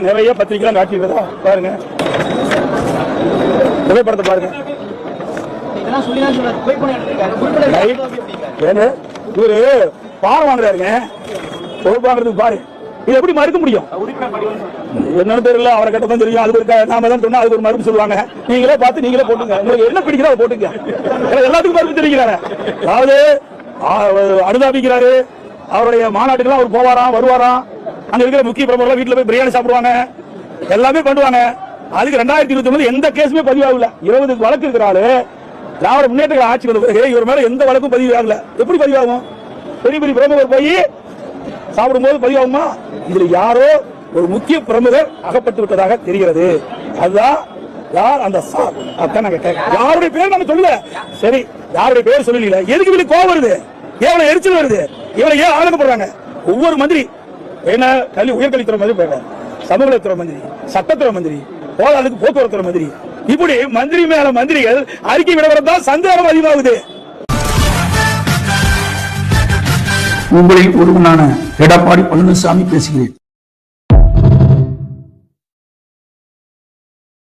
நிறைய பத்திரிகை காட்டிக்கிறதா பாருங்க, புகைப்படத்தை பாருங்க. இவரு பாரம் வாங்குறாருங்க, பொறுப்பு வாங்குறதுக்கு பாரு. இது எப்படி மறுக்க முடியும்? என்னன்னு தெரியல, அவரை கட்டதான் தெரியும். அது நாம தான் சொன்னா அதுக்கு ஒரு மறுப்பு சொல்லுவாங்க. நீங்களே பார்த்து நீங்களே போட்டுங்க, உங்களுக்கு என்ன பிடிக்கிறதோ அதை போட்டுங்க. எல்லாத்துக்கும் மறுப்பு தெரிவிக்கிறாரு. அதாவது அனுதாபிக்கிறாரு. அவருடைய மாநாட்டுக்கெல்லாம் அவர் போவாராம், வருவாராம். அங்க இருக்கிற முக்கிய பிரமுகர்கள் வீட்டுல போய் பிரியாணி சாப்பிடுவாங்க, எல்லாமே பண்ணுவாங்க. அதுக்கு 2029 எந்த கேஸுமே பதிவாகல. 20 வழக்கு இருக்கிறாரு. திராவிட முன்னேற்ற ஆட்சி வந்த பிறகு இவர் மேல எந்த வழக்கும் பதிவாகல. எப்படி பதிவாகும்? பெரிய பெரிய பிரமுகர் போய் சாப்பிடும் போது பதிவாகுமா? இதுல யாரோ ஒரு முக்கிய பிரமுகர் அகப்பட்டு விட்டதாக தெரிகிறது. அதுதான் யார் அந்த யாருடைய பேர் நம்ம சொல்லல. சரி, யாருடைய பேர் சொல்லல. எதுக்கு இவனுக்கு கோவம் வருது? எவ்வளவு எரிச்சல் வருது? இவரை ஏன் ஆளுக்கப்படுறாங்க? ஒவ்வொரு மந்திரி என்ன உயர்கல்வித்துறை மந்திரி, சமூகத்துறை மந்திரி, சட்டத்துறை மந்திரி, போக்குவரத்துறை மந்திரி, இப்படி மந்திரி மேல மந்திரிகள் அறிக்கை விடவரதான் சந்தேகம் அதிகமாகுது. உங்களில் ஒருவனான எடப்பாடி பழனிசாமி பேசுகிறேன்.